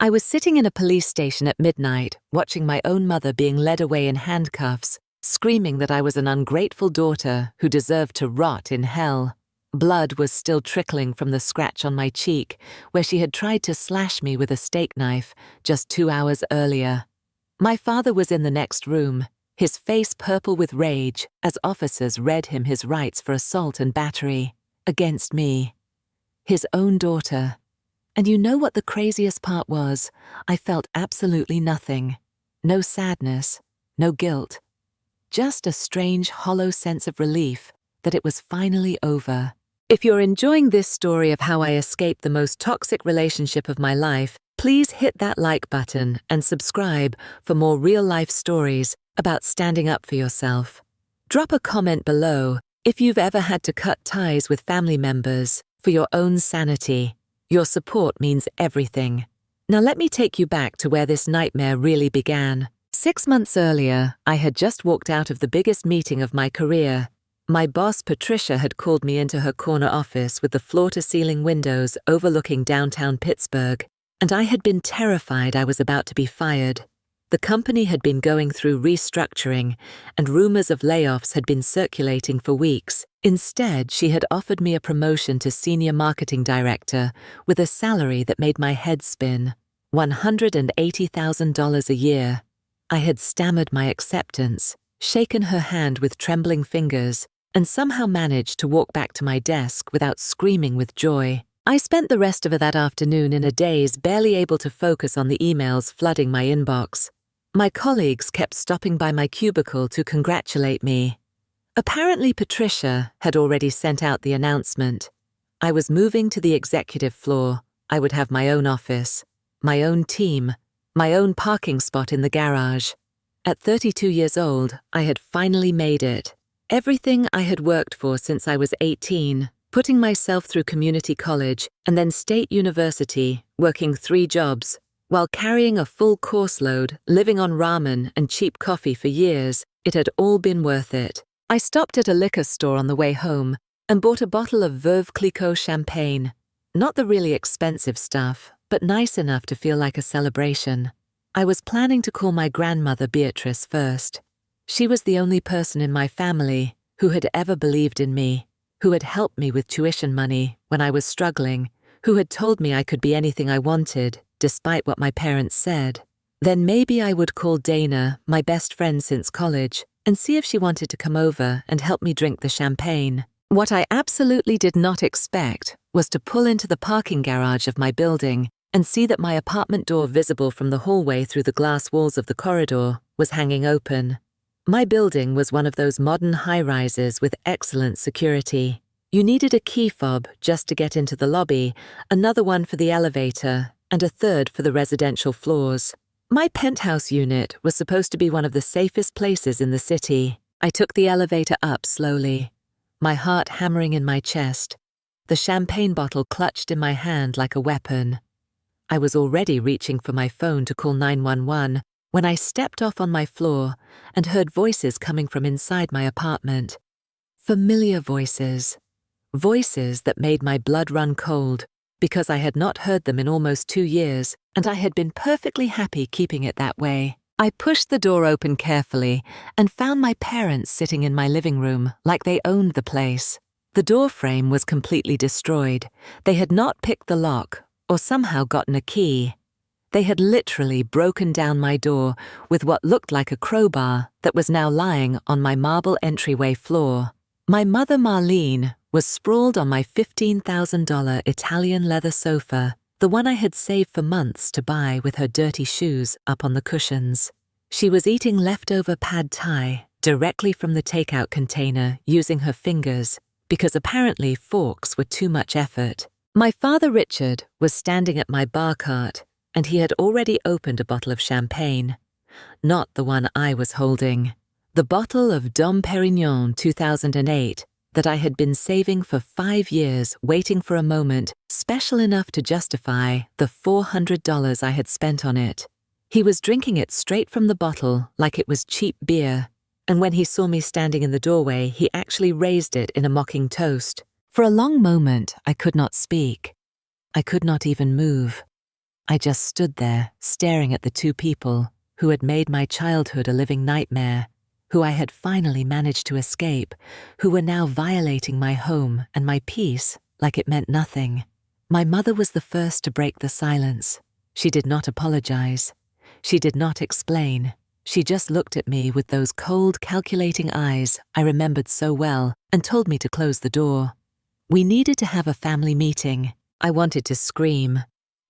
I was sitting in a police station at midnight, watching my own mother being led away in handcuffs, screaming that I was an ungrateful daughter who deserved to rot in hell. Blood was still trickling from the scratch on my cheek, where she had tried to slash me with a steak knife just 2 hours earlier. My father was in the next room, his face purple with rage as officers read him his rights for assault and battery against me, his own daughter. And you know what the craziest part was? I felt absolutely nothing. No sadness, no guilt. Just a strange, hollow sense of relief that it was finally over. If you're enjoying this story of how I escaped the most toxic relationship of my life, please hit that like button and subscribe for more real-life stories about standing up for yourself. Drop a comment below if you've ever had to cut ties with family members for your own sanity. Your support means everything. Now let me take you back to where this nightmare really began. 6 months earlier, I had just walked out of the biggest meeting of my career. My boss, Patricia, had called me into her corner office with the floor-to-ceiling windows overlooking downtown Pittsburgh, and I had been terrified I was about to be fired. The company had been going through restructuring, and rumors of layoffs had been circulating for weeks. Instead, she had offered me a promotion to senior marketing director with a salary that made my head spin, $180,000 a year. I had stammered my acceptance, shaken her hand with trembling fingers, and somehow managed to walk back to my desk without screaming with joy. I spent the rest of that afternoon in a daze, barely able to focus on the emails flooding my inbox. My colleagues kept stopping by my cubicle to congratulate me. Apparently, Patricia had already sent out the announcement. I was moving to the executive floor. I would have my own office, my own team, my own parking spot in the garage. At 32 years old, I had finally made it. Everything I had worked for since I was 18, putting myself through community college and then state university, working 3 jobs, while carrying a full course load, living on ramen and cheap coffee for years, it had all been worth it. I stopped at a liquor store on the way home and bought a bottle of Veuve Clicquot champagne. Not the really expensive stuff, but nice enough to feel like a celebration. I was planning to call my grandmother Beatrice first. She was the only person in my family who had ever believed in me, who had helped me with tuition money when I was struggling, who had told me I could be anything I wanted, despite what my parents said. Then maybe I would call Dana, my best friend since college, and see if she wanted to come over and help me drink the champagne. What I absolutely did not expect was to pull into the parking garage of my building and see that my apartment door, visible from the hallway through the glass walls of the corridor, was hanging open. My building was one of those modern high-rises with excellent security. You needed a key fob just to get into the lobby, another one for the elevator, and a third for the residential floors. My penthouse unit was supposed to be one of the safest places in the city. I took the elevator up slowly, my heart hammering in my chest, the champagne bottle clutched in my hand like a weapon. I was already reaching for my phone to call 911 when I stepped off on my floor and heard voices coming from inside my apartment. Familiar voices. Voices that made my blood run cold, because I had not heard them in almost 2 years, and I had been perfectly happy keeping it that way. I pushed the door open carefully and found my parents sitting in my living room like they owned the place. The door frame was completely destroyed. They had not picked the lock or somehow gotten a key. They had literally broken down my door with what looked like a crowbar that was now lying on my marble entryway floor. My mother, Marlene, was sprawled on my $15,000 Italian leather sofa, the one I had saved for months to buy with her dirty shoes up on the cushions. She was eating leftover pad thai directly from the takeout container using her fingers, because apparently forks were too much effort. My father, Richard, was standing at my bar cart, and he had already opened a bottle of champagne. Not the one I was holding. The bottle of Dom Perignon 2008 that I had been saving for 5 years, waiting for a moment special enough to justify the $400 I had spent on it. He was drinking it straight from the bottle like it was cheap beer, and when he saw me standing in the doorway, he actually raised it in a mocking toast. For a long moment, I could not speak. I could not even move. I just stood there, staring at the two people who had made my childhood a living nightmare, who I had finally managed to escape, who were now violating my home and my peace like it meant nothing. My mother was the first to break the silence. She did not apologize. She did not explain. She just looked at me with those cold, calculating eyes I remembered so well and told me to close the door. We needed to have a family meeting. I wanted to scream.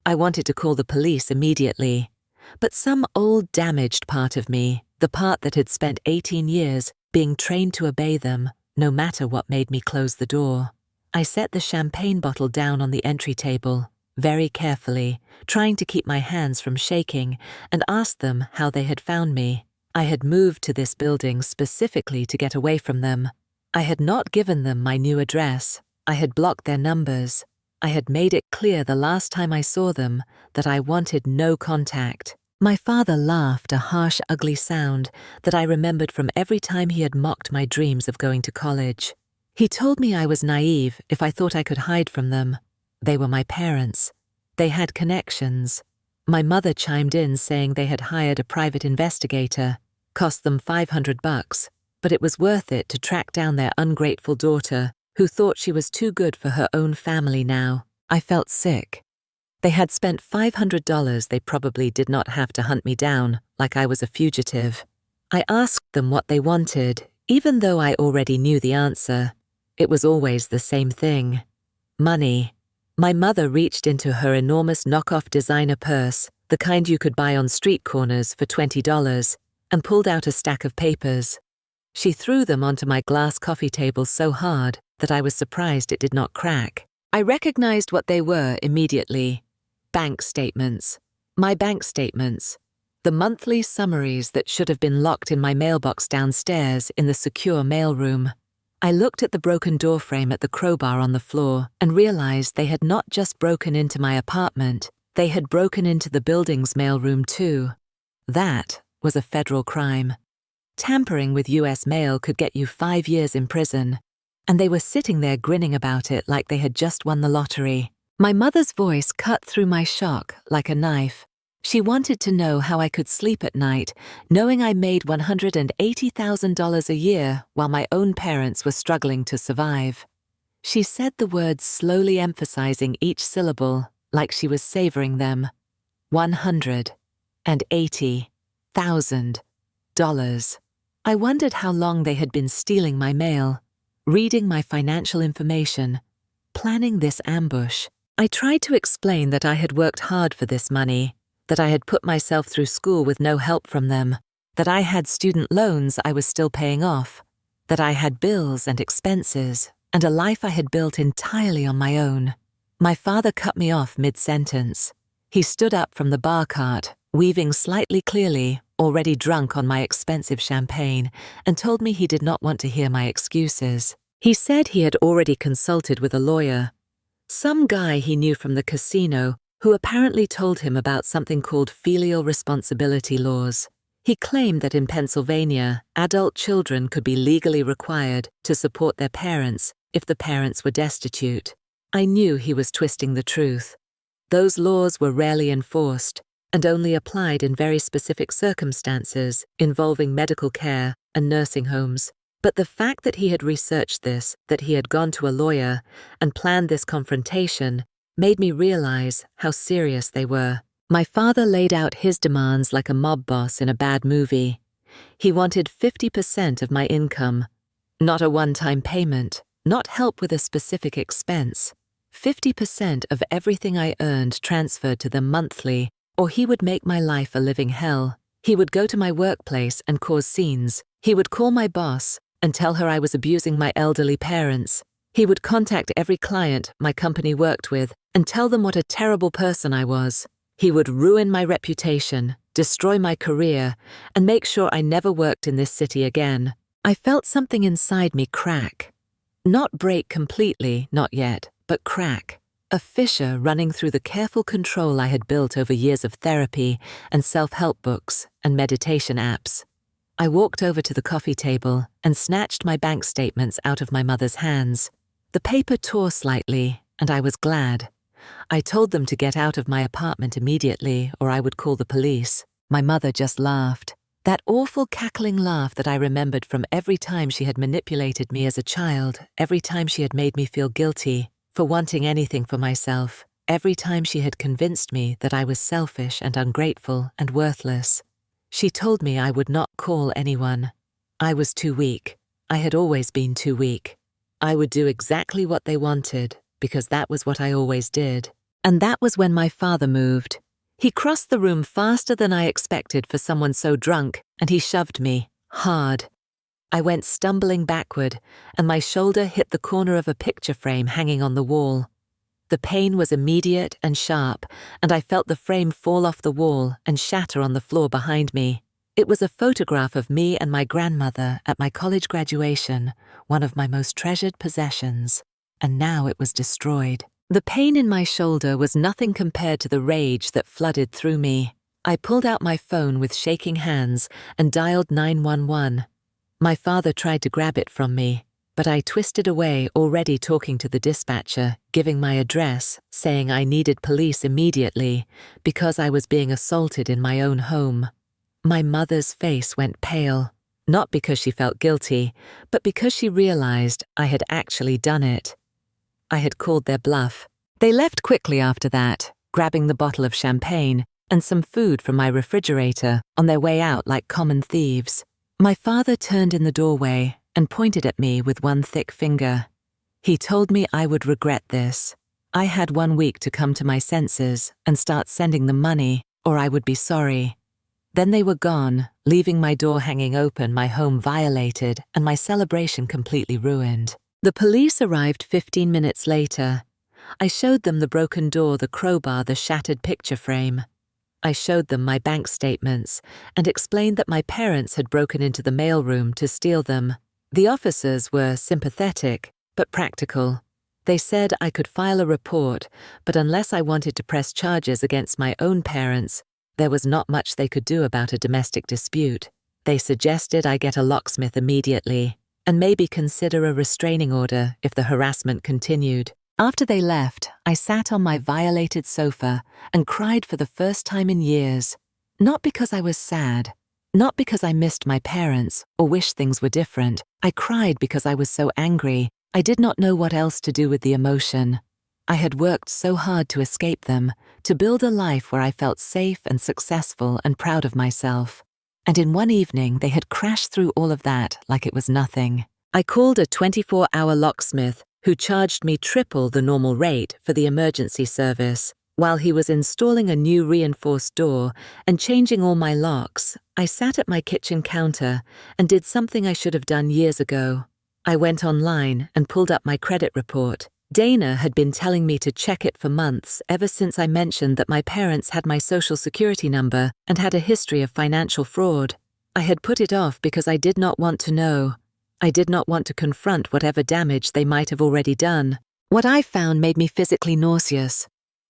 I wanted to call the police immediately. But some old, damaged part of me, the part that had spent 18 years being trained to obey them, no matter what made me close the door. I set the champagne bottle down on the entry table, very carefully, trying to keep my hands from shaking, and asked them how they had found me. I had moved to this building specifically to get away from them. I had not given them my new address. I had blocked their numbers. I had made it clear the last time I saw them that I wanted no contact. My father laughed, a harsh, ugly sound that I remembered from every time he had mocked my dreams of going to college. He told me I was naive if I thought I could hide from them. They were my parents. They had connections. My mother chimed in saying they had hired a private investigator. Cost them $500, but it was worth it to track down their ungrateful daughter, who thought she was too good for her own family now. I felt sick. They had spent $500. They probably did not have to hunt me down like I was a fugitive. I asked them what they wanted, even though I already knew the answer. It was always the same thing. Money. My mother reached into her enormous knockoff designer purse, the kind you could buy on street corners for $20, and pulled out a stack of papers. She threw them onto my glass coffee table so hard that I was surprised it did not crack. I recognized what they were immediately. Bank statements. My bank statements. The monthly summaries that should have been locked in my mailbox downstairs in the secure mailroom. I looked at the broken doorframe at the crowbar on the floor and realized they had not just broken into my apartment, they had broken into the building's mailroom too. That was a federal crime. Tampering with US mail could get you 5 years in prison, and they were sitting there grinning about it like they had just won the lottery. My mother's voice cut through my shock like a knife. She wanted to know how I could sleep at night, knowing I made $180,000 a year while my own parents were struggling to survive. She said the words slowly, emphasizing each syllable like she was savoring them. $180,000. I wondered how long they had been stealing my mail, reading my financial information, planning this ambush. I tried to explain that I had worked hard for this money, that I had put myself through school with no help from them, that I had student loans I was still paying off, that I had bills and expenses, and a life I had built entirely on my own. My father cut me off mid-sentence. He stood up from the bar cart, weaving slightly clearly, already drunk on my expensive champagne, and told me he did not want to hear my excuses. He said he had already consulted with a lawyer, some guy he knew from the casino, who apparently told him about something called filial responsibility laws. He claimed that in Pennsylvania, adult children could be legally required to support their parents if the parents were destitute. I knew he was twisting the truth. Those laws were rarely enforced and only applied in very specific circumstances involving medical care and nursing homes. But the fact that he had researched this, that he had gone to a lawyer and planned this confrontation, made me realize how serious they were. My father laid out his demands like a mob boss in a bad movie. He wanted 50% of my income, not a one-time payment, not help with a specific expense. 50% of everything I earned transferred to them monthly, or he would make my life a living hell. He would go to my workplace and cause scenes. He would call my boss and tell her I was abusing my elderly parents. He would contact every client my company worked with and tell them what a terrible person I was. He would ruin my reputation, destroy my career, and make sure I never worked in this city again. I felt something inside me crack. Not break completely, not yet, but crack. A fissure running through the careful control I had built over years of therapy and self-help books and meditation apps. I walked over to the coffee table and snatched my bank statements out of my mother's hands. The paper tore slightly, and I was glad. I told them to get out of my apartment immediately or I would call the police. My mother just laughed. That awful cackling laugh that I remembered from every time she had manipulated me as a child, every time she had made me feel guilty for wanting anything for myself, every time she had convinced me that I was selfish and ungrateful and worthless. She told me I would not call anyone. I was too weak. I had always been too weak. I would do exactly what they wanted, because that was what I always did. And that was when my father moved. He crossed the room faster than I expected for someone so drunk, and he shoved me, hard. I went stumbling backward, and my shoulder hit the corner of a picture frame hanging on the wall. The pain was immediate and sharp, and I felt the frame fall off the wall and shatter on the floor behind me. It was a photograph of me and my grandmother at my college graduation, one of my most treasured possessions, and now it was destroyed. The pain in my shoulder was nothing compared to the rage that flooded through me. I pulled out my phone with shaking hands and dialed 911. My father tried to grab it from me, but I twisted away, already talking to the dispatcher, giving my address, saying I needed police immediately because I was being assaulted in my own home. My mother's face went pale, not because she felt guilty, but because she realized I had actually done it. I had called their bluff. They left quickly after that, grabbing the bottle of champagne and some food from my refrigerator on their way out like common thieves. My father turned in the doorway and pointed at me with one thick finger. He told me I would regret this. I had 1 week to come to my senses and start sending them money, or I would be sorry. Then they were gone, leaving my door hanging open, my home violated, and my celebration completely ruined. The police arrived 15 minutes later. I showed them the broken door, the crowbar, the shattered picture frame. I showed them my bank statements and explained that my parents had broken into the mailroom to steal them. The officers were sympathetic, but practical. They said I could file a report, but unless I wanted to press charges against my own parents, there was not much they could do about a domestic dispute. They suggested I get a locksmith immediately, and maybe consider a restraining order if the harassment continued. After they left, I sat on my violated sofa and cried for the first time in years. Not because I was sad, not because I missed my parents or wished things were different. I cried because I was so angry. I did not know what else to do with the emotion. I had worked so hard to escape them, to build a life where I felt safe and successful and proud of myself. And in one evening, they had crashed through all of that like it was nothing. I called a 24-hour locksmith who charged me triple the normal rate for the emergency service. While he was installing a new reinforced door and changing all my locks, I sat at my kitchen counter and did something I should have done years ago. I went online and pulled up my credit report. Dana had been telling me to check it for months, ever since I mentioned that my parents had my social security number and had a history of financial fraud. I had put it off because I did not want to know. I did not want to confront whatever damage they might have already done. What I found made me physically nauseous.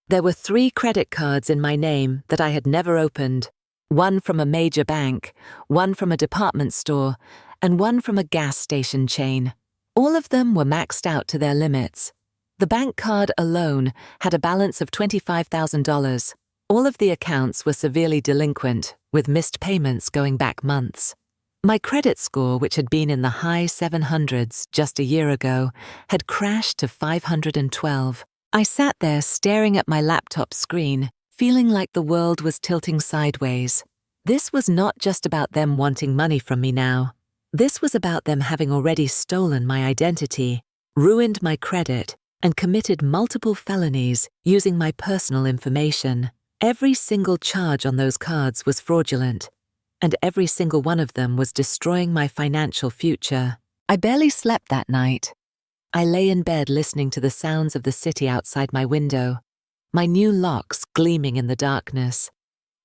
There were 3 credit cards in my name that I had never opened. One from a major bank, one from a department store, and one from a gas station chain. All of them were maxed out to their limits. The bank card alone had a balance of $25,000. All of the accounts were severely delinquent, with missed payments going back months. My credit score, which had been in the high 700s just a year ago, had crashed to 512. I sat there staring at my laptop screen, feeling like the world was tilting sideways. This was not just about them wanting money from me now. This was about them having already stolen my identity, ruined my credit, and committed multiple felonies using my personal information. Every single charge on those cards was fraudulent, and every single one of them was destroying my financial future. I barely slept that night. I lay in bed listening to the sounds of the city outside my window, my new locks gleaming in the darkness,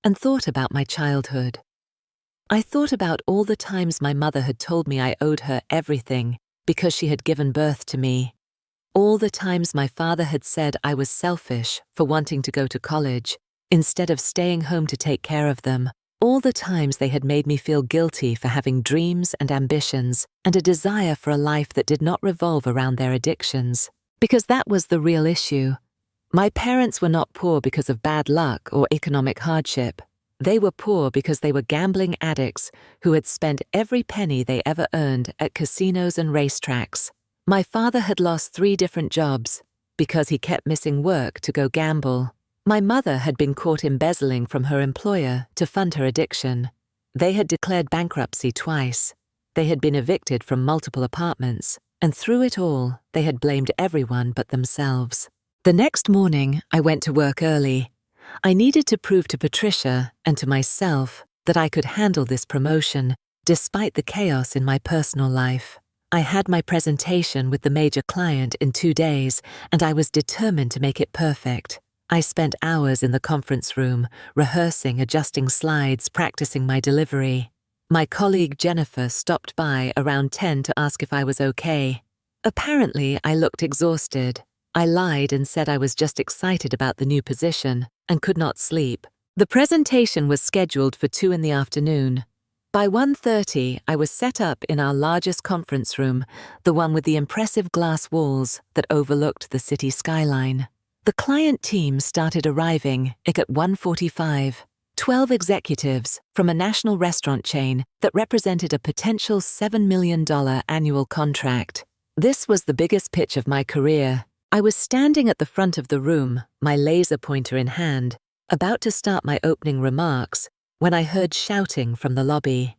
and thought about my childhood. I thought about all the times my mother had told me I owed her everything because she had given birth to me. All the times my father had said I was selfish for wanting to go to college instead of staying home to take care of them. All the times they had made me feel guilty for having dreams and ambitions and a desire for a life that did not revolve around their addictions. Because that was the real issue. My parents were not poor because of bad luck or economic hardship. They were poor because they were gambling addicts who had spent every penny they ever earned at casinos and racetracks. My father had lost 3 different jobs because he kept missing work to go gamble. My mother had been caught embezzling from her employer to fund her addiction. They had declared bankruptcy twice. They had been evicted from multiple apartments, and through it all, they had blamed everyone but themselves. The next morning, I went to work early. I needed to prove to Patricia and to myself that I could handle this promotion, despite the chaos in my personal life. I had my presentation with the major client in 2 days, and I was determined to make it perfect. I spent hours in the conference room, rehearsing, adjusting slides, practicing my delivery. My colleague Jennifer stopped by around 10 to ask if I was okay. Apparently, I looked exhausted. I lied and said I was just excited about the new position and could not sleep. The presentation was scheduled for 2 in the afternoon. By 1:30, I was set up in our largest conference room, the one with the impressive glass walls that overlooked the city skyline. The client team started arriving at 1:45. 12 executives from a national restaurant chain that represented a potential $7 million annual contract. This was the biggest pitch of my career. I was standing at the front of the room, my laser pointer in hand, about to start my opening remarks, when I heard shouting from the lobby.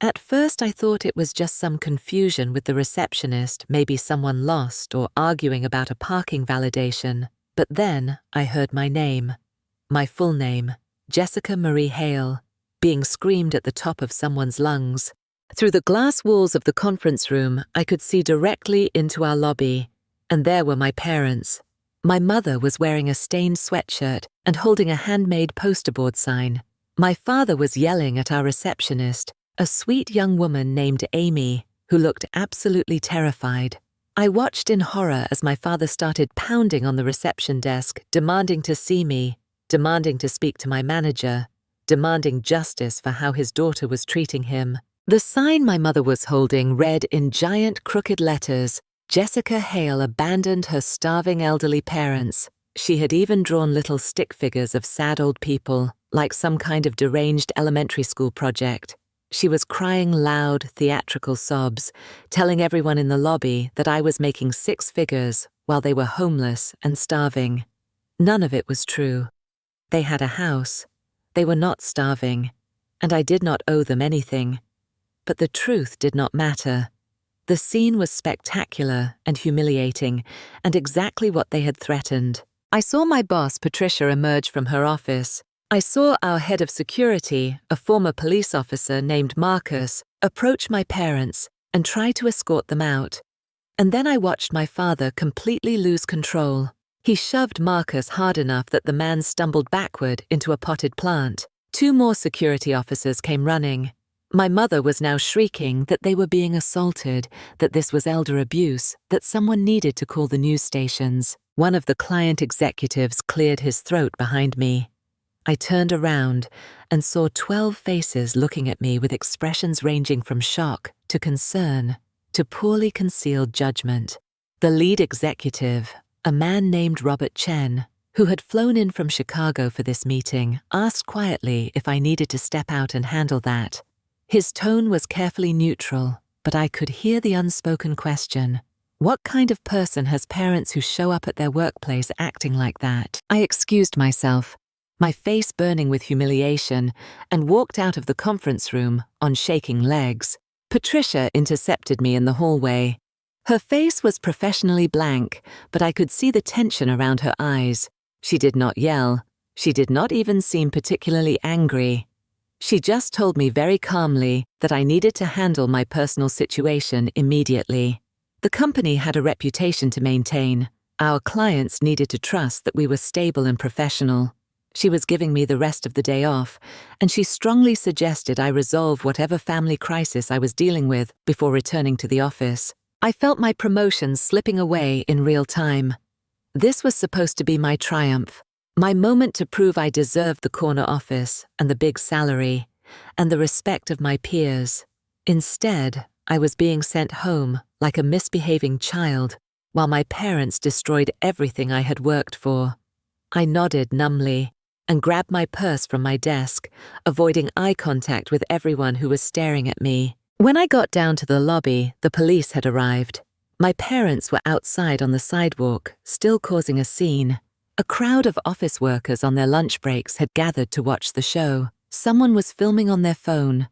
At first I thought it was just some confusion with the receptionist, maybe someone lost or arguing about a parking validation. But then I heard my name, my full name, Jessica Marie Hale, being screamed at the top of someone's lungs. Through the glass walls of the conference room, I could see directly into our lobby, and there were my parents. My mother was wearing a stained sweatshirt and holding a handmade poster board sign. My father was yelling at our receptionist, a sweet young woman named Amy, who looked absolutely terrified. I watched in horror as my father started pounding on the reception desk, demanding to see me, demanding to speak to my manager, demanding justice for how his daughter was treating him. The sign my mother was holding read in giant crooked letters, "Jessica Hale abandoned her starving elderly parents." She had even drawn little stick figures of sad old people, like some kind of deranged elementary school project. She was crying loud, theatrical sobs, telling everyone in the lobby that I was making 6 figures while they were homeless and starving. None of it was true. They had a house. They were not starving, and I did not owe them anything. But the truth did not matter. The scene was spectacular and humiliating, and exactly what they had threatened. I saw my boss, Patricia, emerge from her office. I saw our head of security, a former police officer named Marcus, approach my parents and try to escort them out. And then I watched my father completely lose control. He shoved Marcus hard enough that the man stumbled backward into a potted plant. 2 more security officers came running. My mother was now shrieking that they were being assaulted, that this was elder abuse, that someone needed to call the news stations. One of the client executives cleared his throat behind me. I turned around and saw 12 faces looking at me with expressions ranging from shock to concern to poorly concealed judgment. The lead executive, a man named Robert Chen, who had flown in from Chicago for this meeting, asked quietly if I needed to step out and handle that. His tone was carefully neutral, but I could hear the unspoken question. What kind of person has parents who show up at their workplace acting like that? I excused myself, my face burning with humiliation, and walked out of the conference room on shaking legs. Patricia intercepted me in the hallway. Her face was professionally blank, but I could see the tension around her eyes. She did not yell. She did not even seem particularly angry. She just told me very calmly that I needed to handle my personal situation immediately. The company had a reputation to maintain. Our clients needed to trust that we were stable and professional. She was giving me the rest of the day off, and she strongly suggested I resolve whatever family crisis I was dealing with before returning to the office. I felt my promotion slipping away in real time. This was supposed to be my triumph. My moment to prove I deserved the corner office and the big salary and the respect of my peers. Instead, I was being sent home like a misbehaving child while my parents destroyed everything I had worked for. I nodded numbly and grabbed my purse from my desk, avoiding eye contact with everyone who was staring at me. When I got down to the lobby, the police had arrived. My parents were outside on the sidewalk, still causing a scene. A crowd of office workers on their lunch breaks had gathered to watch the show. Someone was filming on their phone.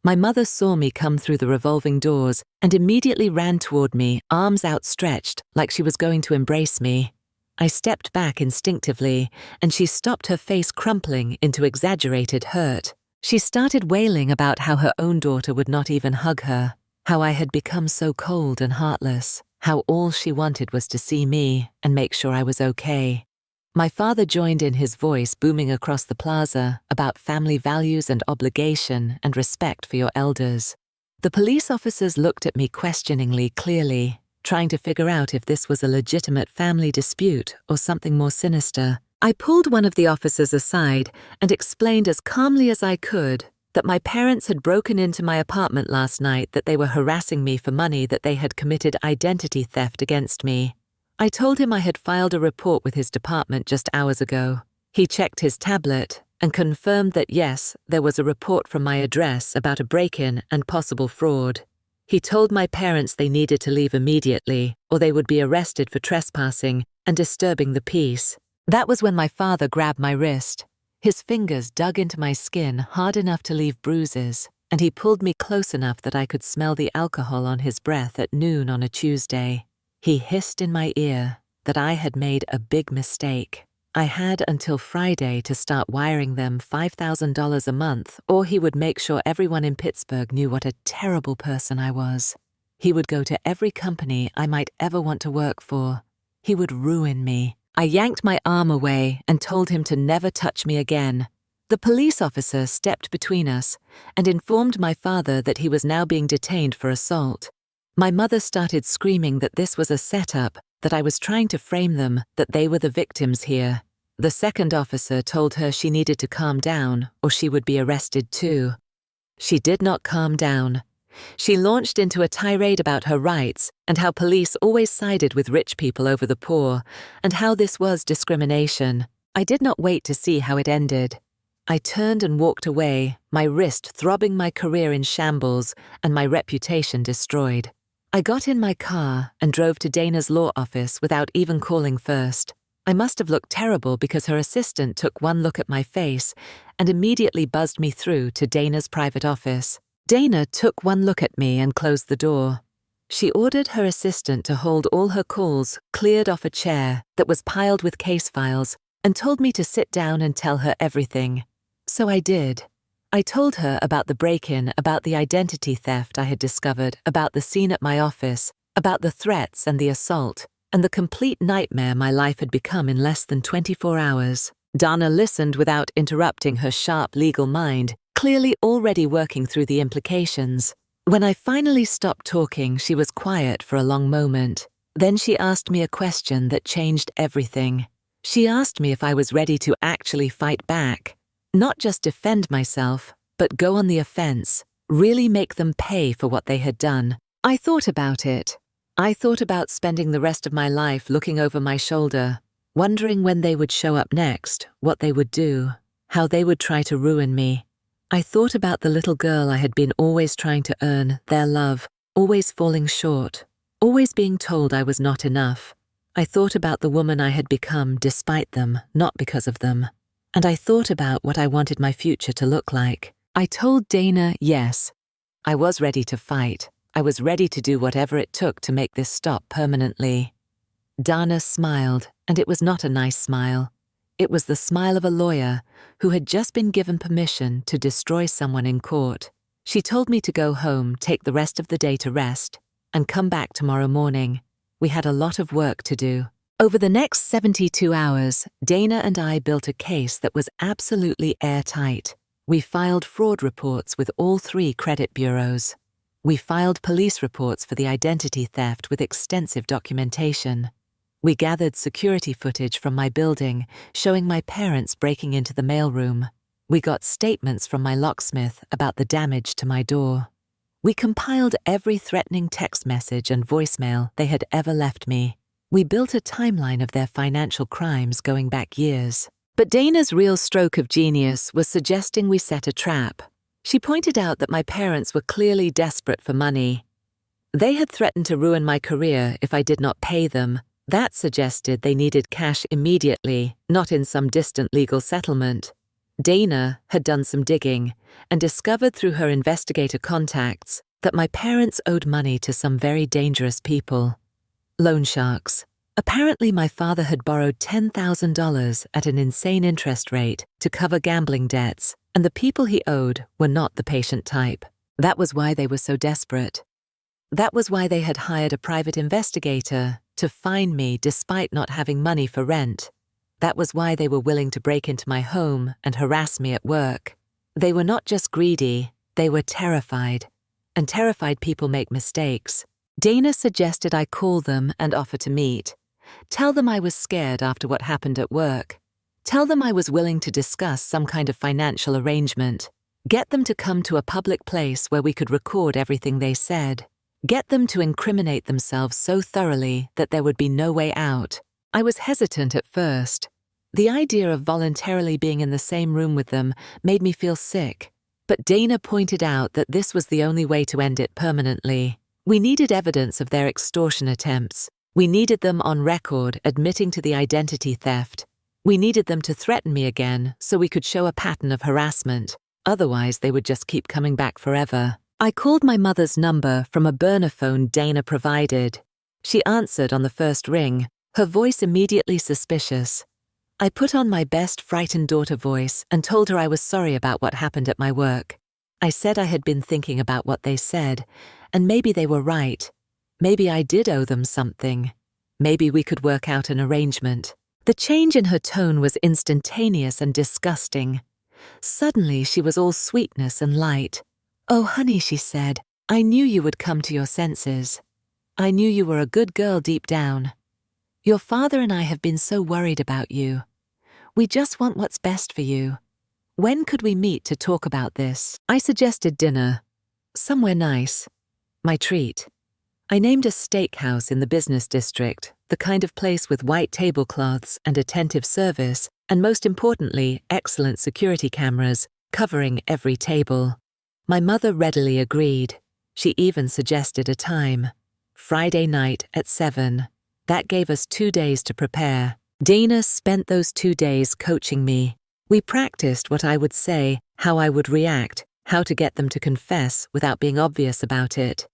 My mother saw me come through the revolving doors and immediately ran toward me, arms outstretched, like she was going to embrace me. I stepped back instinctively, and she stopped, her face crumpling into exaggerated hurt. She started wailing about how her own daughter would not even hug her, how I had become so cold and heartless, how all she wanted was to see me and make sure I was okay. My father joined in, his voice booming across the plaza about family values and obligation and respect for your elders. The police officers looked at me questioningly, clearly, trying to figure out if this was a legitimate family dispute or something more sinister. I pulled one of the officers aside and explained as calmly as I could that my parents had broken into my apartment last night, that they were harassing me for money, that they had committed identity theft against me. I told him I had filed a report with his department just hours ago. He checked his tablet and confirmed that yes, there was a report from my address about a break-in and possible fraud. He told my parents they needed to leave immediately or they would be arrested for trespassing and disturbing the peace. That was when my father grabbed my wrist. His fingers dug into my skin hard enough to leave bruises, and he pulled me close enough that I could smell the alcohol on his breath at noon on a Tuesday. He hissed in my ear that I had made a big mistake. I had until Friday to start wiring them $5,000 a month, or he would make sure everyone in Pittsburgh knew what a terrible person I was. He would go to every company I might ever want to work for. He would ruin me. I yanked my arm away and told him to never touch me again. The police officer stepped between us and informed my father that he was now being detained for assault. My mother started screaming that this was a setup, that I was trying to frame them, that they were the victims here. The second officer told her she needed to calm down or she would be arrested too. She did not calm down. She launched into a tirade about her rights and how police always sided with rich people over the poor and how this was discrimination. I did not wait to see how it ended. I turned and walked away, my wrist throbbing, my career in shambles, and my reputation destroyed. I got in my car and drove to Dana's law office without even calling first. I must have looked terrible because her assistant took one look at my face and immediately buzzed me through to Dana's private office. Dana took one look at me and closed the door. She ordered her assistant to hold all her calls cleared off a chair that was piled with case files and told me to sit down and tell her everything. So I did. I told her about the break-in, about the identity theft I had discovered, about the scene at my office, about the threats and the assault, and the complete nightmare my life had become in less than 24 hours. Dana listened without interrupting her sharp legal mind, clearly already working through the implications. When I finally stopped talking, she was quiet for a long moment. Then she asked me a question that changed everything. She asked me if I was ready to actually fight back. Not just defend myself, but go on the offense, really make them pay for what they had done. I thought about it. I thought about spending the rest of my life looking over my shoulder, wondering when they would show up next, what they would do, how they would try to ruin me. I thought about the little girl I had been always trying to earn, their love, always falling short, always being told I was not enough. I thought about the woman I had become despite them, not because of them. And I thought about what I wanted my future to look like. I told Dana yes. I was ready to fight. I was ready to do whatever it took to make this stop permanently. Dana smiled, and it was not a nice smile. It was the smile of a lawyer who had just been given permission to destroy someone in court. She told me to go home, take the rest of the day to rest, and come back tomorrow morning. We had a lot of work to do. Over the next 72 hours, Dana and I built a case that was absolutely airtight. We filed fraud reports with all 3 credit bureaus. We filed police reports for the identity theft with extensive documentation. We gathered security footage from my building, showing my parents breaking into the mailroom. We got statements from my locksmith about the damage to my door. We compiled every threatening text message and voicemail they had ever left me. We built a timeline of their financial crimes going back years. But Dana's real stroke of genius was suggesting we set a trap. She pointed out that my parents were clearly desperate for money. They had threatened to ruin my career if I did not pay them. That suggested they needed cash immediately, not in some distant legal settlement. Dana had done some digging and discovered through her investigator contacts that my parents owed money to some very dangerous people. Loan sharks. Apparently, my father had borrowed $10,000 at an insane interest rate to cover gambling debts, and the people he owed were not the patient type. That was why they were so desperate. That was why they had hired a private investigator to find me despite not having money for rent. That was why they were willing to break into my home and harass me at work. They were not just greedy, they were terrified. And terrified people make mistakes. Dana suggested I call them and offer to meet. Tell them I was scared after what happened at work. Tell them I was willing to discuss some kind of financial arrangement. Get them to come to a public place where we could record everything they said. Get them to incriminate themselves so thoroughly that there would be no way out. I was hesitant at first. The idea of voluntarily being in the same room with them made me feel sick. But Dana pointed out that this was the only way to end it permanently. We needed evidence of their extortion attempts. We needed them on record admitting to the identity theft. We needed them to threaten me again so we could show a pattern of harassment. Otherwise, they would just keep coming back forever. I called my mother's number from a burner phone Dana provided. She answered on the first ring, her voice immediately suspicious. I put on my best frightened daughter voice and told her I was sorry about what happened at my work. I said I had been thinking about what they said, and maybe they were right. Maybe I did owe them something. Maybe we could work out an arrangement. The change in her tone was instantaneous and disgusting. Suddenly she was all sweetness and light. "Oh, honey," she said, "I knew you would come to your senses. I knew you were a good girl deep down. Your father and I have been so worried about you. We just want what's best for you. When could we meet to talk about this?" I suggested dinner. Somewhere nice. My treat. I named a steakhouse in the business district, the kind of place with white tablecloths and attentive service, and most importantly, excellent security cameras covering every table. My mother readily agreed. She even suggested a time. Friday night at 7. That gave us 2 days to prepare. Dana spent those 2 days coaching me. We practiced what I would say, how I would react, how to get them to confess without being obvious about it.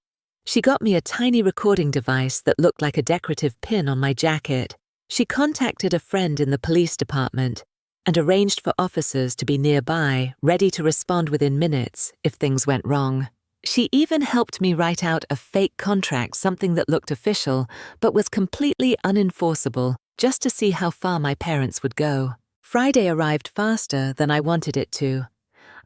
She got me a tiny recording device that looked like a decorative pin on my jacket. She contacted a friend in the police department and arranged for officers to be nearby, ready to respond within minutes if things went wrong. She even helped me write out a fake contract, something that looked official but was completely unenforceable, just to see how far my parents would go. Friday arrived faster than I wanted it to.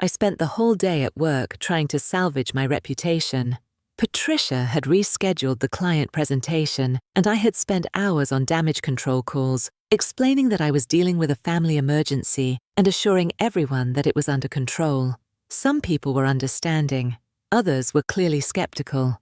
I spent the whole day at work trying to salvage my reputation. Patricia had rescheduled the client presentation, and I had spent hours on damage control calls, explaining that I was dealing with a family emergency and assuring everyone that it was under control. Some people were understanding. Others were clearly skeptical.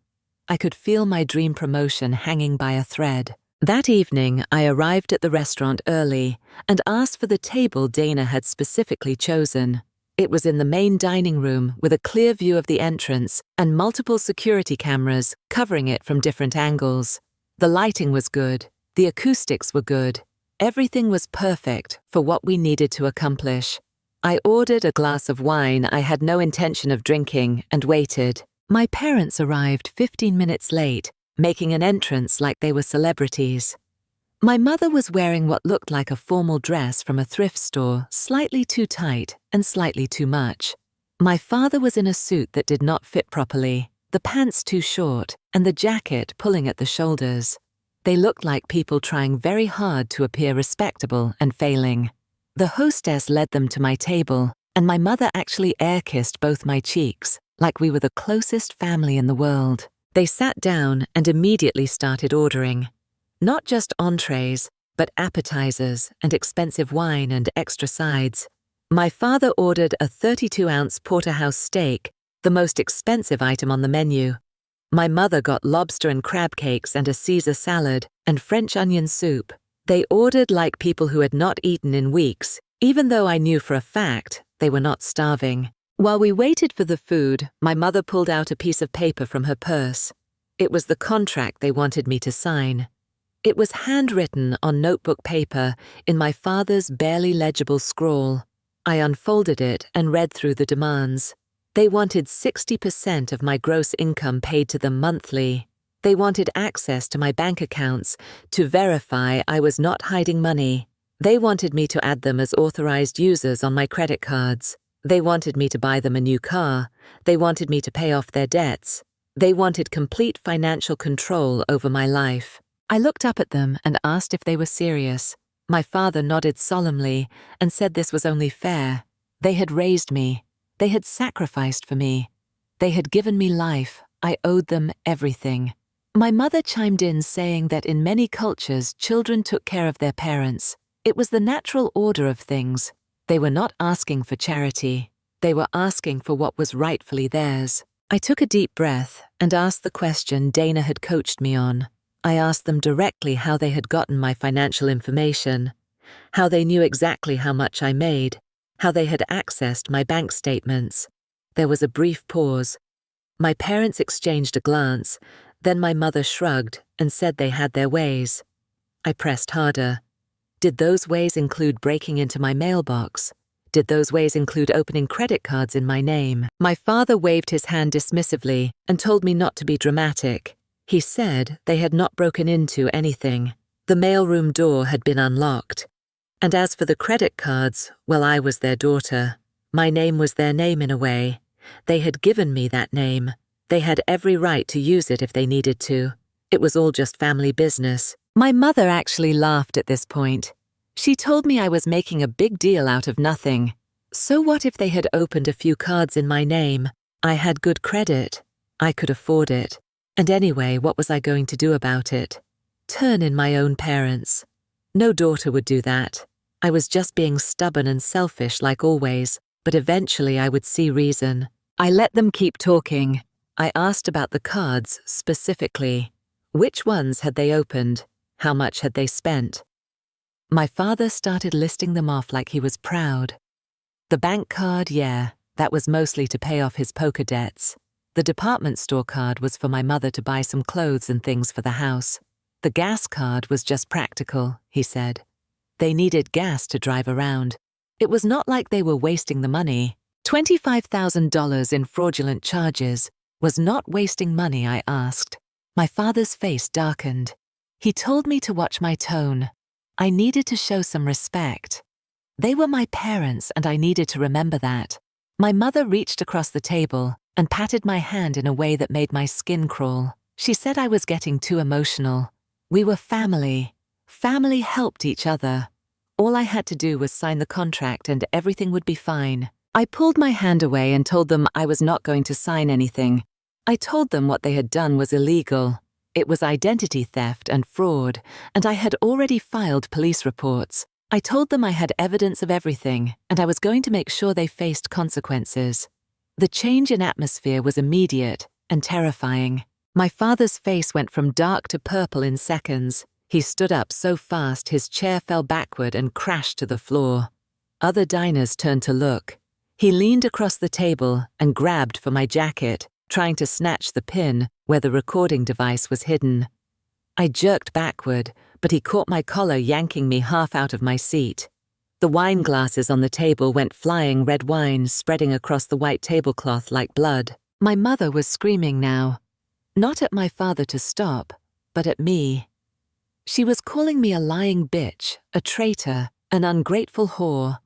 I could feel my dream promotion hanging by a thread. That evening, I arrived at the restaurant early and asked for the table Dana had specifically chosen. It was in the main dining room with a clear view of the entrance and multiple security cameras covering it from different angles. The lighting was good. The acoustics were good. Everything was perfect for what we needed to accomplish. I ordered a glass of wine I had no intention of drinking and waited. My parents arrived 15 minutes late, making an entrance like they were celebrities. My mother was wearing what looked like a formal dress from a thrift store, slightly too tight and slightly too much. My father was in a suit that did not fit properly, the pants too short, and the jacket pulling at the shoulders. They looked like people trying very hard to appear respectable and failing. The hostess led them to my table, and my mother actually air-kissed both my cheeks, like we were the closest family in the world. They sat down and immediately started ordering. Not just entrees, but appetizers and expensive wine and extra sides. My father ordered a 32-ounce porterhouse steak, the most expensive item on the menu. My mother got lobster and crab cakes and a Caesar salad and French onion soup. They ordered like people who had not eaten in weeks, even though I knew for a fact they were not starving. While we waited for the food, my mother pulled out a piece of paper from her purse. It was the contract they wanted me to sign. It was handwritten on notebook paper in my father's barely legible scrawl. I unfolded it and read through the demands. They wanted 60% of my gross income paid to them monthly. They wanted access to my bank accounts to verify I was not hiding money. They wanted me to add them as authorized users on my credit cards. They wanted me to buy them a new car. They wanted me to pay off their debts. They wanted complete financial control over my life. I looked up at them and asked if they were serious. My father nodded solemnly and said this was only fair. They had raised me. They had sacrificed for me. They had given me life. I owed them everything. My mother chimed in saying that in many cultures, children took care of their parents. It was the natural order of things. They were not asking for charity. They were asking for what was rightfully theirs. I took a deep breath and asked the question Dana had coached me on. I asked them directly how they had gotten my financial information, how they knew exactly how much I made, how they had accessed my bank statements. There was a brief pause. My parents exchanged a glance, then my mother shrugged and said they had their ways. I pressed harder. Did those ways include breaking into my mailbox? Did those ways include opening credit cards in my name? My father waved his hand dismissively and told me not to be dramatic. He said they had not broken into anything. The mailroom door had been unlocked. And as for the credit cards, well, I was their daughter. My name was their name in a way. They had given me that name. They had every right to use it if they needed to. It was all just family business. My mother actually laughed at this point. She told me I was making a big deal out of nothing. So what if they had opened a few cards in my name? I had good credit. I could afford it. And anyway, what was I going to do about it? Turn in my own parents. No daughter would do that. I was just being stubborn and selfish like always, but eventually I would see reason. I let them keep talking. I asked about the cards specifically. Which ones had they opened? How much had they spent? My father started listing them off like he was proud. The bank card, yeah, that was mostly to pay off his poker debts. The department store card was for my mother to buy some clothes and things for the house. The gas card was just practical, he said. They needed gas to drive around. It was not like they were wasting the money. $25,000 in fraudulent charges was not wasting money, I asked. My father's face darkened. He told me to watch my tone. I needed to show some respect. They were my parents and I needed to remember that. My mother reached across the table and patted my hand in a way that made my skin crawl. She said I was getting too emotional. We were family. Family helped each other. All I had to do was sign the contract and everything would be fine. I pulled my hand away and told them I was not going to sign anything. I told them what they had done was illegal. It was identity theft and fraud, and I had already filed police reports. I told them I had evidence of everything, and I was going to make sure they faced consequences. The change in atmosphere was immediate and terrifying. My father's face went from dark to purple in seconds. He stood up so fast his chair fell backward and crashed to the floor. Other diners turned to look. He leaned across the table and grabbed for my jacket, trying to snatch the pin where the recording device was hidden. I jerked backward, but he caught my collar, yanking me half out of my seat. The wine glasses on the table went flying, red wine spreading across the white tablecloth like blood. My mother was screaming now. Not at my father to stop, but at me. She was calling me a lying bitch, a traitor, an ungrateful whore.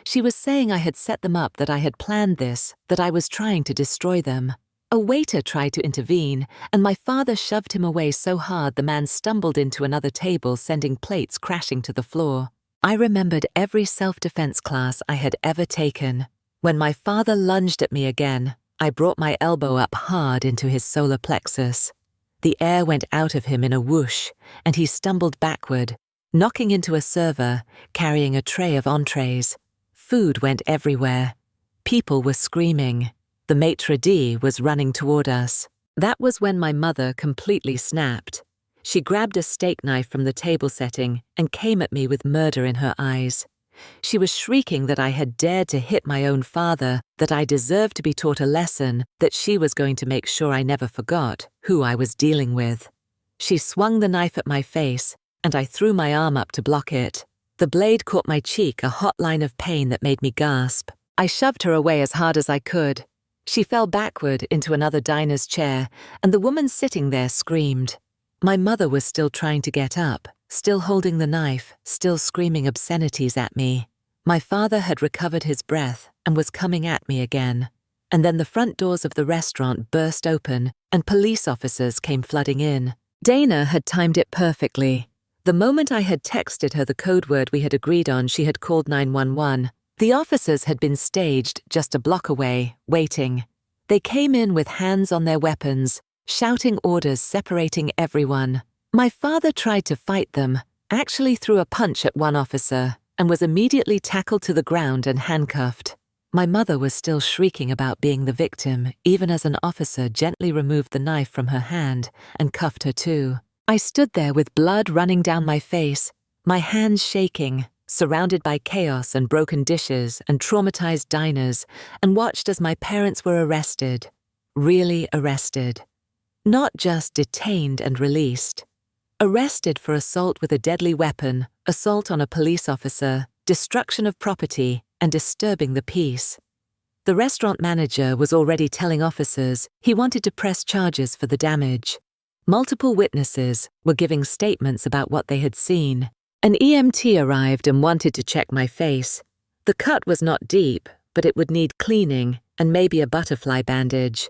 She was saying I had set them up, that I had planned this, that I was trying to destroy them. A waiter tried to intervene, and my father shoved him away so hard the man stumbled into another table, sending plates crashing to the floor. I remembered every self-defense class I had ever taken. When my father lunged at me again, I brought my elbow up hard into his solar plexus. The air went out of him in a whoosh, and he stumbled backward, knocking into a server, carrying a tray of entrees. Food went everywhere. People were screaming. The maitre d' was running toward us. That was when my mother completely snapped. She grabbed a steak knife from the table setting and came at me with murder in her eyes. She was shrieking that I had dared to hit my own father, that I deserved to be taught a lesson, that she was going to make sure I never forgot who I was dealing with. She swung the knife at my face, and I threw my arm up to block it. The blade caught my cheek, a hot line of pain that made me gasp. I shoved her away as hard as I could. She fell backward into another diner's chair, and the woman sitting there screamed. My mother was still trying to get up, still holding the knife, still screaming obscenities at me. My father had recovered his breath and was coming at me again. And then the front doors of the restaurant burst open, and police officers came flooding in. Dana had timed it perfectly. The moment I had texted her the code word we had agreed on, she had called 911. The officers had been staged just a block away, waiting. They came in with hands on their weapons, shouting orders, separating everyone. My father tried to fight them, actually threw a punch at one officer, and was immediately tackled to the ground and handcuffed. My mother was still shrieking about being the victim, even as an officer gently removed the knife from her hand and cuffed her too. I stood there with blood running down my face, my hands shaking, surrounded by chaos and broken dishes and traumatized diners, and watched as my parents were arrested. Really arrested. Not just detained and released. Arrested for assault with a deadly weapon, assault on a police officer, destruction of property, and disturbing the peace. The restaurant manager was already telling officers he wanted to press charges for the damage. Multiple witnesses were giving statements about what they had seen. An EMT arrived and wanted to check my face. The cut was not deep, but it would need cleaning and maybe a butterfly bandage.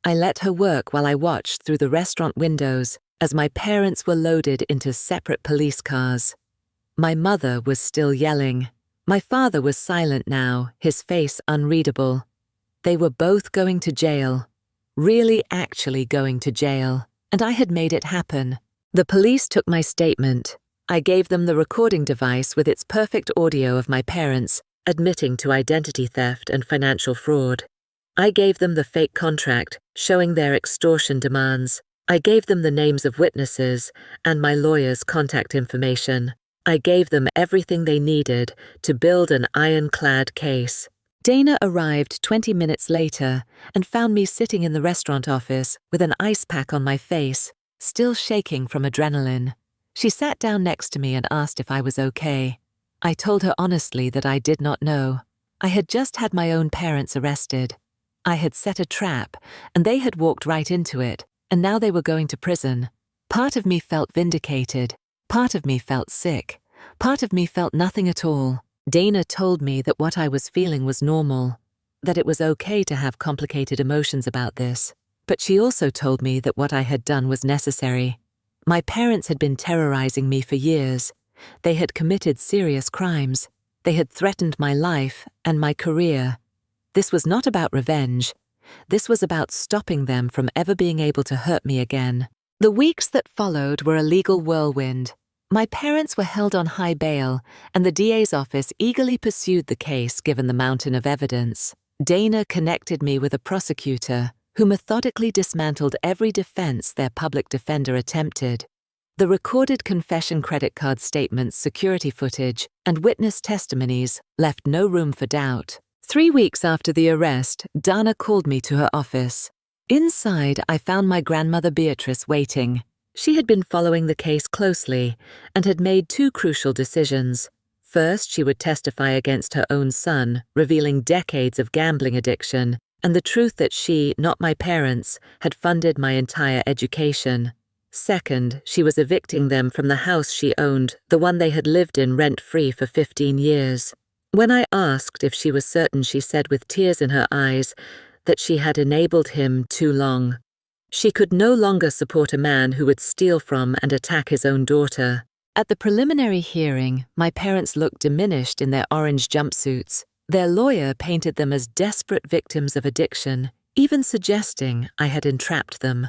I let her work while I watched through the restaurant windows as my parents were loaded into separate police cars. My mother was still yelling. My father was silent now, his face unreadable. They were both going to jail. Really actually going to jail. And I had made it happen. The police took my statement. I gave them the recording device with its perfect audio of my parents admitting to identity theft and financial fraud. I gave them the fake contract showing their extortion demands. I gave them the names of witnesses and my lawyer's contact information. I gave them everything they needed to build an ironclad case. Dana arrived 20 minutes later and found me sitting in the restaurant office with an ice pack on my face, still shaking from adrenaline. She sat down next to me and asked if I was okay. I told her honestly that I did not know. I had just had my own parents arrested. I had set a trap, and they had walked right into it, and now they were going to prison. Part of me felt vindicated. Part of me felt sick. Part of me felt nothing at all. Dana told me that what I was feeling was normal, that it was okay to have complicated emotions about this. But she also told me that what I had done was necessary. My parents had been terrorizing me for years. They had committed serious crimes. They had threatened my life and my career. This was not about revenge. This was about stopping them from ever being able to hurt me again. The weeks that followed were a legal whirlwind. My parents were held on high bail, and the DA's office eagerly pursued the case given the mountain of evidence. Dana connected me with a prosecutor who methodically dismantled every defense their public defender attempted. The recorded confession, credit card statements, security footage, and witness testimonies left no room for doubt. 3 weeks after the arrest, Dana called me to her office. Inside, I found my grandmother Beatrice waiting. She had been following the case closely and had made 2 crucial decisions. First, she would testify against her own son, revealing decades of gambling addiction and the truth that she, not my parents, had funded my entire education. Second, she was evicting them from the house she owned, the one they had lived in rent-free for 15 years. When I asked if she was certain, she said with tears in her eyes that she had enabled him too long. She could no longer support a man who would steal from and attack his own daughter. At the preliminary hearing, my parents looked diminished in their orange jumpsuits. Their lawyer painted them as desperate victims of addiction, even suggesting I had entrapped them.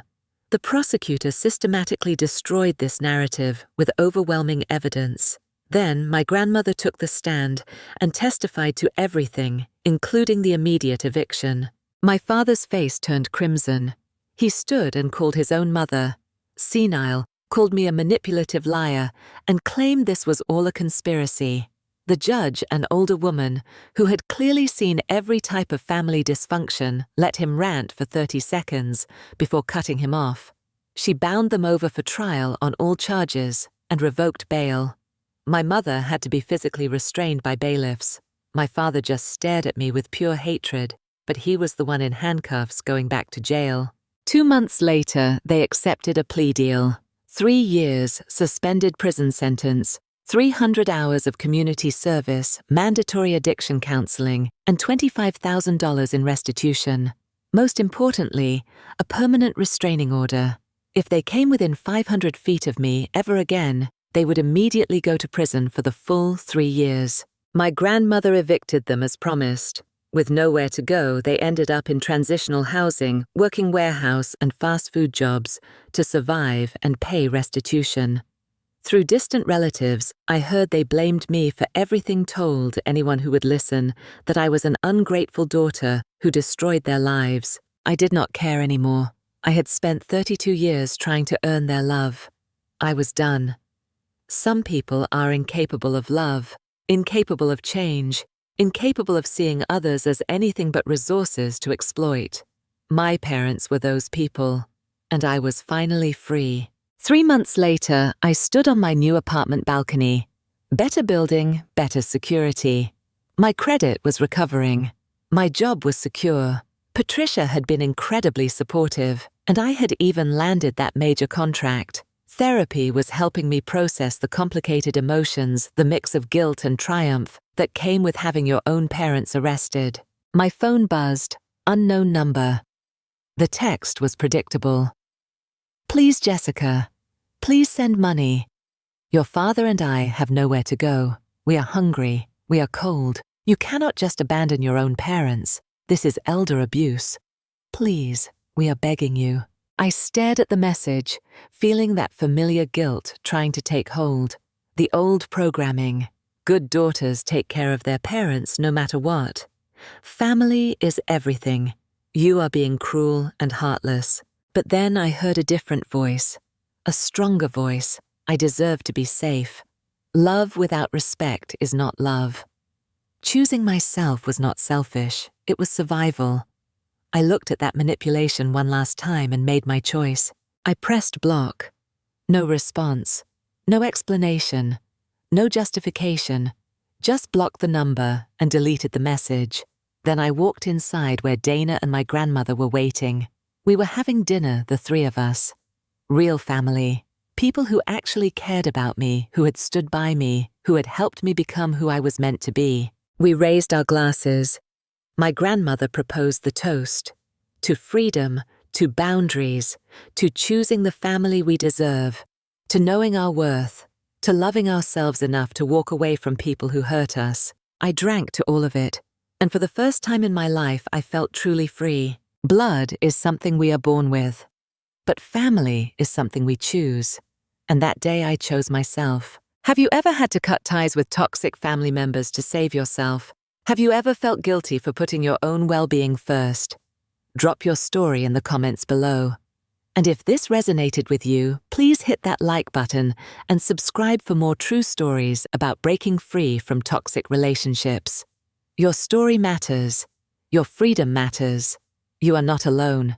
The prosecutor systematically destroyed this narrative with overwhelming evidence. Then my grandmother took the stand and testified to everything, including the immediate eviction. My father's face turned crimson. He stood and called his own mother senile, called me a manipulative liar, and claimed this was all a conspiracy. The judge, an older woman, who had clearly seen every type of family dysfunction, let him rant for 30 seconds before cutting him off. She bound them over for trial on all charges and revoked bail. My mother had to be physically restrained by bailiffs. My father just stared at me with pure hatred, but he was the one in handcuffs going back to jail. 2 months later, they accepted a plea deal. 3 years, suspended prison sentence, 300 hours of community service, mandatory addiction counseling, and $25,000 in restitution. Most importantly, a permanent restraining order. If they came within 500 feet of me ever again, they would immediately go to prison for the full 3 years. My grandmother evicted them as promised. With nowhere to go, they ended up in transitional housing, working warehouse and fast food jobs to survive and pay restitution. Through distant relatives, I heard they blamed me for everything, told anyone who would listen that I was an ungrateful daughter who destroyed their lives. I did not care anymore. I had spent 32 years trying to earn their love. I was done. Some people are incapable of love, incapable of change, incapable of seeing others as anything but resources to exploit. My parents were those people, and I was finally free. 3 months later, I stood on my new apartment balcony. Better building, better security. My credit was recovering. My job was secure. Patricia had been incredibly supportive, and I had even landed that major contract. Therapy was helping me process the complicated emotions, the mix of guilt and triumph that came with having your own parents arrested. My phone buzzed, unknown number. The text was predictable. Please, Jessica, please send money. Your father and I have nowhere to go. We are hungry. We are cold. You cannot just abandon your own parents. This is elder abuse. Please, we are begging you. I stared at the message, feeling that familiar guilt trying to take hold. The old programming. Good daughters take care of their parents no matter what. Family is everything. You are being cruel and heartless. But then I heard a different voice. A stronger voice. I deserve to be safe. Love without respect is not love. Choosing myself was not selfish. It was survival. I looked at that manipulation one last time and made my choice. I pressed block. No response. No explanation. No justification. Just blocked the number and deleted the message. Then I walked inside where Dana and my grandmother were waiting. We were having dinner, the three of us. Real family. People who actually cared about me, who had stood by me, who had helped me become who I was meant to be. We raised our glasses. My grandmother proposed the toast. To freedom, to boundaries, to choosing the family we deserve, to knowing our worth, to loving ourselves enough to walk away from people who hurt us. I drank to all of it, and for the first time in my life I felt truly free. Blood is something we are born with, but family is something we choose. And that day I chose myself. Have you ever had to cut ties with toxic family members to save yourself? Have you ever felt guilty for putting your own well-being first? Drop your story in the comments below. And if this resonated with you, please hit that like button and subscribe for more true stories about breaking free from toxic relationships. Your story matters. Your freedom matters. You are not alone.